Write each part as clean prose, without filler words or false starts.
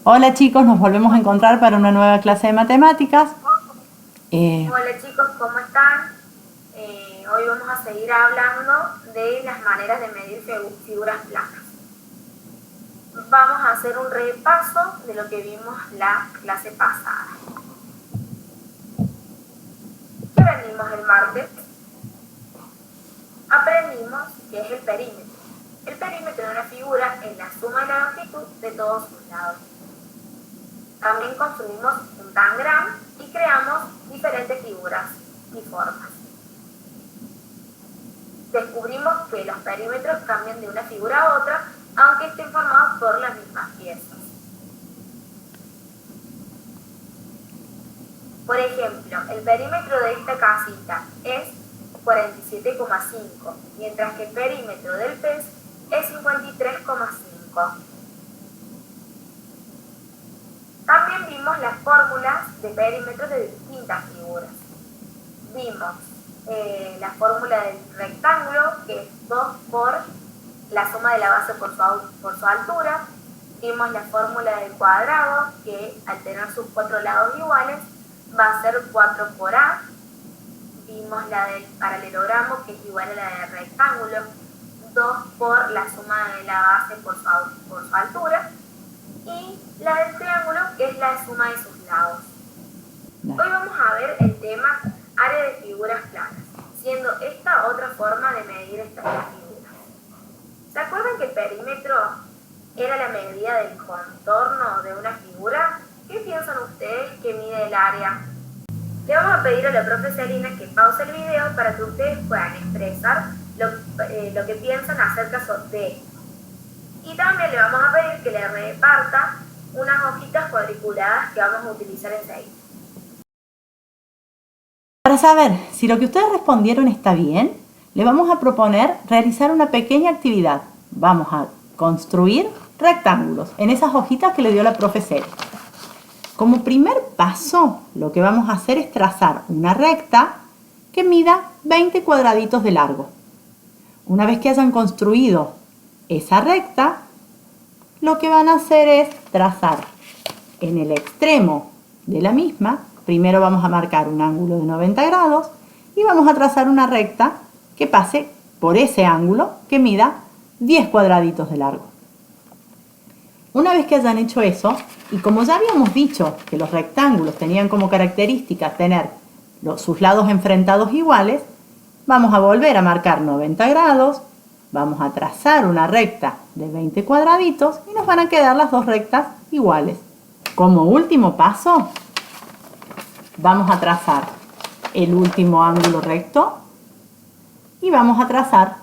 Hola chicos, nos volvemos a encontrar para una nueva clase de matemáticas. Hola chicos, ¿cómo están? Hoy vamos a seguir hablando de las maneras de medir figuras planas. Vamos a hacer un repaso de lo que vimos la clase pasada. ¿Qué aprendimos el martes? Aprendimos qué es el perímetro. El perímetro de una figura es la suma de la longitud de todos sus lados. También construimos un tangram y creamos diferentes figuras y formas. Descubrimos que los perímetros cambian de una figura a otra, aunque estén formados por las mismas piezas. Por ejemplo, el perímetro de esta casita es 47,5, mientras que el perímetro del pez es 53,5. También vimos las fórmulas de perímetros de distintas figuras. Vimos la fórmula del rectángulo, que es 2 por la suma de la base por su altura. Vimos la fórmula del cuadrado, que al tener sus 4 lados iguales va a ser 4 por A. Vimos la del paralelogramo, que es igual a la del rectángulo, 2 por la suma de la base por su altura. Y la del triángulo, que es la suma de sus lados. Hoy vamos a ver el tema área de figuras planas, siendo esta otra forma de medir estas figuras. ¿Se acuerdan que el perímetro era la medida del contorno de una figura? ¿Qué piensan ustedes que mide el área? Le vamos a pedir a la profe Celina que pause el video para que ustedes puedan expresar lo que piensan acerca de esto. Y también le vamos a pedir que le reparta unas hojitas cuadriculadas que vamos a utilizar enseguida. Para saber si lo que ustedes respondieron está bien, le vamos a proponer realizar una pequeña actividad. Vamos a construir rectángulos en esas hojitas que le dio la profe Celi. Como primer paso, lo que vamos a hacer es trazar una recta que mida 20 cuadraditos de largo. Una vez que hayan construido esa recta, lo que van a hacer es trazar en el extremo de la misma. Primero vamos a marcar un ángulo de 90 grados y vamos a trazar una recta que pase por ese ángulo que mida 10 cuadraditos de largo. Una vez que hayan hecho eso, y como ya habíamos dicho que los rectángulos tenían como característica tener sus lados enfrentados iguales, vamos a volver a marcar 90 grados, vamos a trazar una recta de 20 cuadraditos y nos van a quedar las dos rectas iguales. Como último paso, vamos a trazar el último ángulo recto y vamos a trazar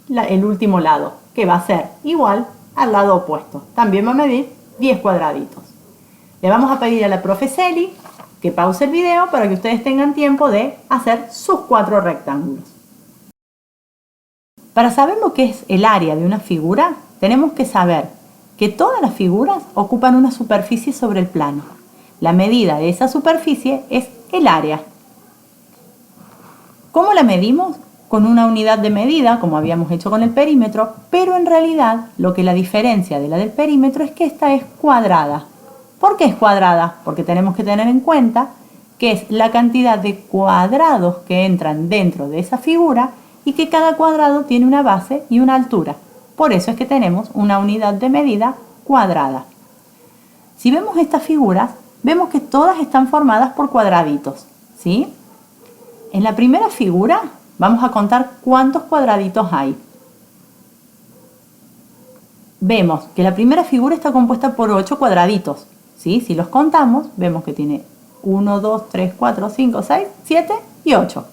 el último lado, que va a ser igual al lado opuesto. También va a medir 10 cuadraditos. Le vamos a pedir a la profe Celi que pause el video para que ustedes tengan tiempo de hacer sus 4 rectángulos. Para saber lo que es el área de una figura, tenemos que saber que todas las figuras ocupan una superficie sobre el plano. La medida de esa superficie es el área. ¿Cómo la medimos? Con una unidad de medida, como habíamos hecho con el perímetro, pero en realidad lo que la diferencia de la del perímetro es que esta es cuadrada. ¿Por qué es cuadrada? Porque tenemos que tener en cuenta que es la cantidad de cuadrados que entran dentro de esa figura y que cada cuadrado tiene una base y una altura. Por eso es que tenemos una unidad de medida cuadrada. Si vemos estas figuras, vemos que todas están formadas por cuadraditos, ¿sí? En la primera figura vamos a contar cuántos cuadraditos hay. Vemos que la primera figura está compuesta por 8 cuadraditos, ¿sí? Si los contamos, vemos que tiene 1, 2, 3, 4, 5, 6, 7 y 8.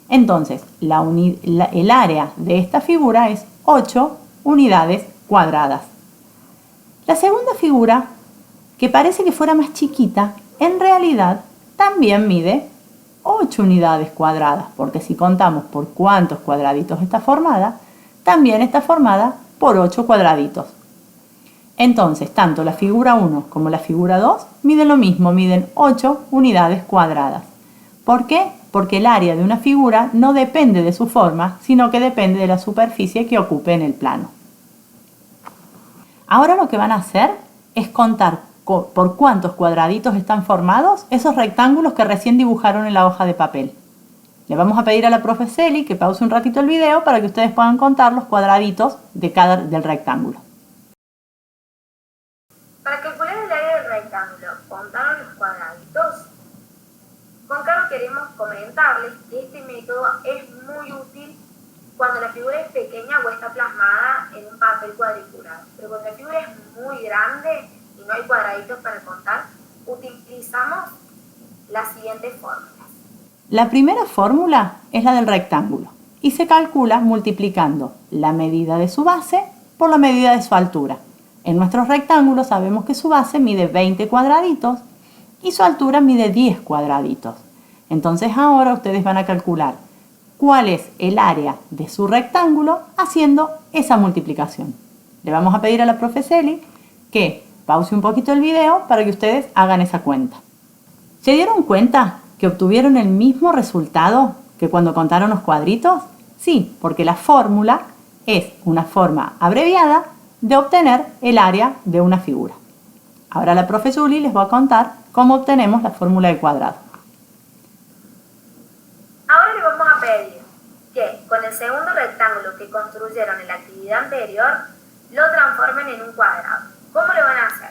Entonces, el área de esta figura es 8 unidades cuadradas. La segunda figura, que parece que fuera más chiquita, en realidad también mide 8 unidades cuadradas, porque si contamos por cuántos cuadraditos está formada, también está formada por 8 cuadraditos. Entonces, tanto la figura 1 como la figura 2 miden lo mismo, miden 8 unidades cuadradas. ¿Por qué? Porque el área de una figura no depende de su forma, sino que depende de la superficie que ocupe en el plano. Ahora lo que van a hacer es contar por cuántos cuadraditos están formados esos rectángulos que recién dibujaron en la hoja de papel. Le vamos a pedir a la profe Celi que pause un ratito el video para que ustedes puedan contar los cuadraditos del rectángulo. Para calcular el área del rectángulo, ¿contaron los cuadraditos? Con Caro queremos comentarles que este método es muy útil cuando la figura es pequeña o está plasmada en un papel cuadriculado. Pero cuando la figura es muy grande y no hay cuadraditos para contar, utilizamos las siguientes fórmulas. La primera fórmula es la del rectángulo y se calcula multiplicando la medida de su base por la medida de su altura. En nuestros rectángulos sabemos que su base mide 20 cuadraditos y su altura mide 10 cuadraditos. Entonces ahora ustedes van a calcular cuál es el área de su rectángulo haciendo esa multiplicación. Le vamos a pedir a la profe Celi que pause un poquito el video para que ustedes hagan esa cuenta. ¿Se dieron cuenta que obtuvieron el mismo resultado que cuando contaron los cuadritos? Sí, porque la fórmula es una forma abreviada de obtener el área de una figura. Ahora la profe Zuli les va a contar cómo obtenemos la fórmula de cuadrado. Ahora les vamos a pedir que con el segundo rectángulo que construyeron en la actividad anterior lo transformen en un cuadrado. ¿Cómo lo van a hacer?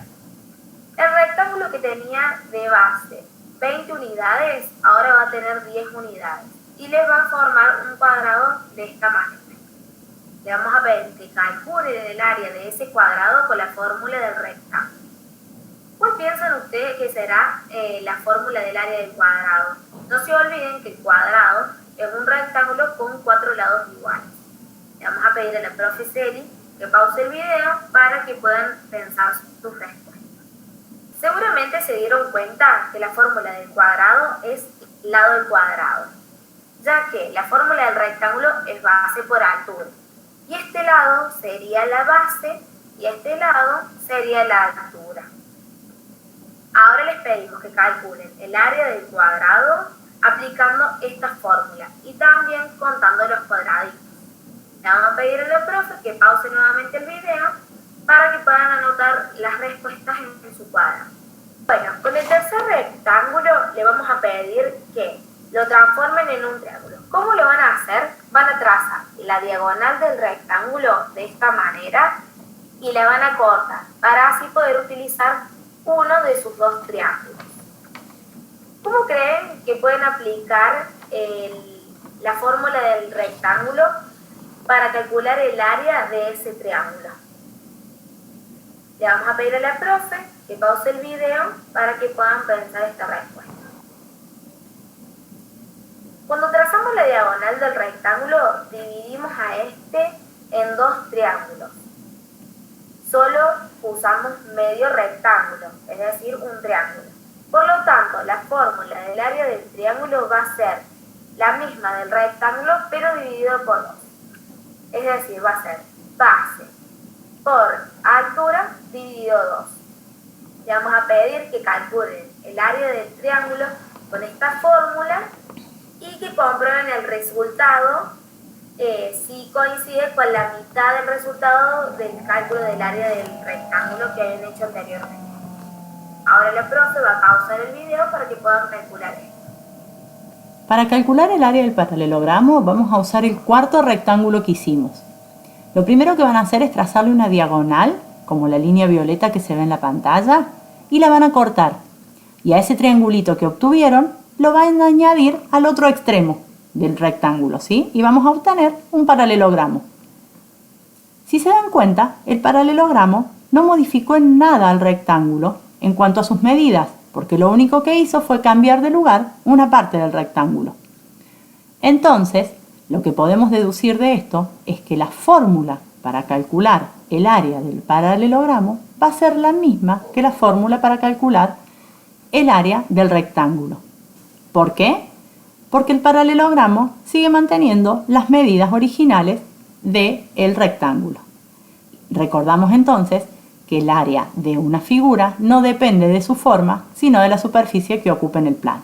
El rectángulo que tenía de base 20 unidades, ahora va a tener 10 unidades y les va a formar un cuadrado de esta manera. Le vamos a pedir que calculen el área de ese cuadrado con la fórmula del rectángulo. ¿Cuál piensan ustedes que será la fórmula del área del cuadrado? No se olviden que el cuadrado es un rectángulo con 4 lados iguales. Le vamos a pedir a la profe Celi que pause el video para que puedan pensar sus respuestas. Seguramente se dieron cuenta que la fórmula del cuadrado es lado del cuadrado, ya que la fórmula del rectángulo es base por altura. Y este lado sería la base y este lado sería la altura. Ahora les pedimos que calculen el área del cuadrado aplicando esta fórmula y también contando los cuadraditos. Le vamos a pedir a la profe que pause nuevamente el video para que puedan anotar las respuestas en su cuadro. Bueno, con el tercer rectángulo le vamos a pedir que lo transformen en un triángulo. ¿Cómo lo van a hacer? Van a trazar la diagonal del rectángulo de esta manera y la van a cortar para así poder utilizar uno de sus dos triángulos. ¿Cómo creen que pueden aplicar la fórmula del rectángulo para calcular el área de ese triángulo? Le vamos a pedir a la profe que pause el video para que puedan pensar esta respuesta. Cuando trazamos la diagonal del rectángulo, dividimos a este en dos triángulos. Solo usamos medio rectángulo, es decir, un triángulo. Por lo tanto, la fórmula del área del triángulo va a ser la misma del rectángulo, pero dividido por 2. Es decir, va a ser base por altura dividido 2. Le vamos a pedir que calculen el área del triángulo con esta fórmula y que comprueben el resultado si coincide con la mitad del resultado del cálculo del área del rectángulo que habían hecho anteriormente. Ahora la profe va a pausar el video para que puedan calcular esto. Para calcular el área del paralelogramo vamos a usar el cuarto rectángulo que hicimos. Lo primero que van a hacer es trazarle una diagonal, como la línea violeta que se ve en la pantalla, y la van a cortar. Y a ese triangulito que obtuvieron lo van a añadir al otro extremo del rectángulo, ¿sí? Y vamos a obtener un paralelogramo. Si se dan cuenta, el paralelogramo no modificó en nada al rectángulo en cuanto a sus medidas, porque lo único que hizo fue cambiar de lugar una parte del rectángulo. Entonces, lo que podemos deducir de esto es que la fórmula para calcular el área del paralelogramo va a ser la misma que la fórmula para calcular el área del rectángulo. ¿Por qué? Porque el paralelogramo sigue manteniendo las medidas originales del rectángulo. Recordamos entonces que el área de una figura no depende de su forma, sino de la superficie que ocupa en el plano.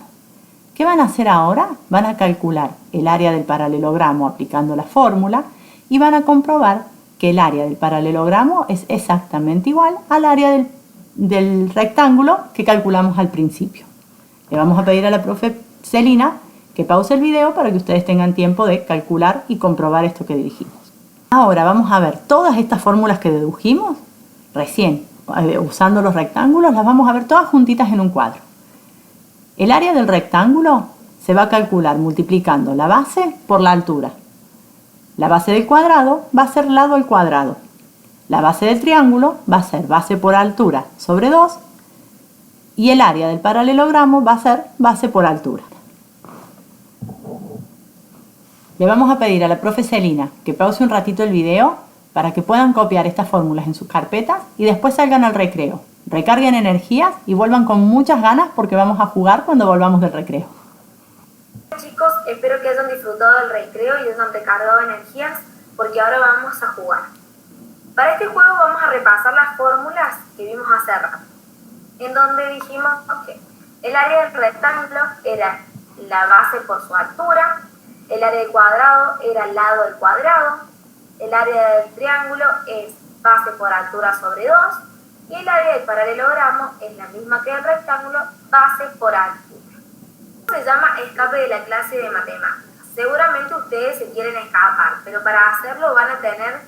¿Qué van a hacer ahora? Van a calcular el área del paralelogramo aplicando la fórmula y van a comprobar que el área del paralelogramo es exactamente igual al área del del rectángulo que calculamos al principio. Le vamos a pedir a la profe Celina que pause el video para que ustedes tengan tiempo de calcular y comprobar esto que dijimos. Ahora vamos a ver todas estas fórmulas que dedujimos recién, usando los rectángulos, las vamos a ver todas juntitas en un cuadro. El área del rectángulo se va a calcular multiplicando la base por la altura. La base del cuadrado va a ser lado al cuadrado. La base del triángulo va a ser base por altura sobre 2 y el área del paralelogramo va a ser base por altura. Le vamos a pedir a la profe Celina que pause un ratito el video para que puedan copiar estas fórmulas en sus carpetas y después salgan al recreo. Recarguen energías y vuelvan con muchas ganas porque vamos a jugar cuando volvamos del recreo. Chicos, espero que hayan disfrutado del recreo y hayan recargado energías porque ahora vamos a jugar. Para este juego vamos a repasar las fórmulas que vimos hace rato, en donde dijimos que el área del rectángulo era la base por su altura, el área del cuadrado era el lado del cuadrado, el área del triángulo es base por altura sobre 2 y el área del paralelogramo es la misma que el rectángulo, base por altura. Se llama escape de la clase de matemáticas. Seguramente ustedes se quieren escapar, pero para hacerlo van a tener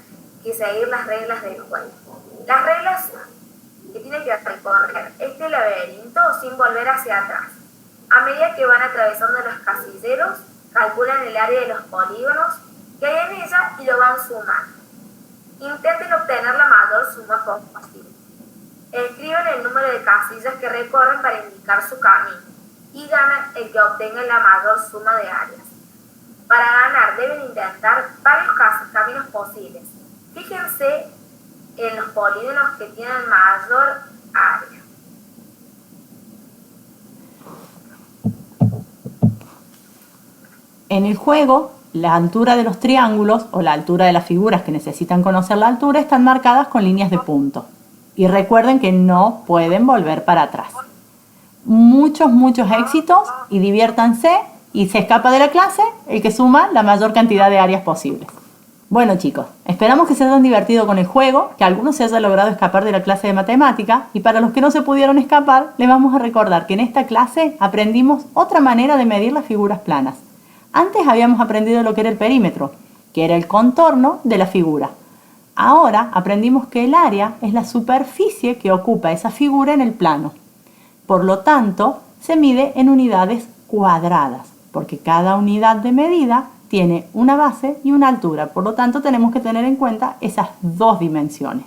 que seguir las reglas del juego. Las reglas son que tienen que recorrer este laberinto sin volver hacia atrás. A medida que van atravesando los casilleros, calculan el área de los polígonos que hay en ella y lo van sumando. Intenten obtener la mayor suma posible. Escriben el número de casillas que recorren para indicar su camino y gana el que obtenga la mayor suma de áreas. Para ganar deben intentar varios caminos posibles. Fíjense en los polígonos que tienen mayor área. En el juego, la altura de los triángulos o la altura de las figuras que necesitan conocer la altura están marcadas con líneas de punto. Y recuerden que no pueden volver para atrás. Muchos éxitos y diviértanse y se escapa de la clase el que suma la mayor cantidad de áreas posibles. Bueno chicos, esperamos que se hayan divertido con el juego, que algunos se haya logrado escapar de la clase de matemática y para los que no se pudieron escapar, les vamos a recordar que en esta clase aprendimos otra manera de medir las figuras planas. Antes habíamos aprendido lo que era el perímetro, que era el contorno de la figura. Ahora aprendimos que el área es la superficie que ocupa esa figura en el plano. Por lo tanto, se mide en unidades cuadradas, porque cada unidad de medida tiene una base y una altura. Por lo tanto, tenemos que tener en cuenta esas dos dimensiones.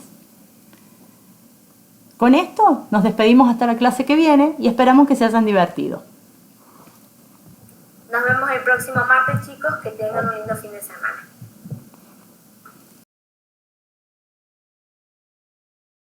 Con esto nos despedimos hasta la clase que viene y esperamos que se hayan divertido. Nos vemos el próximo martes, chicos. Que tengan un lindo fin de semana.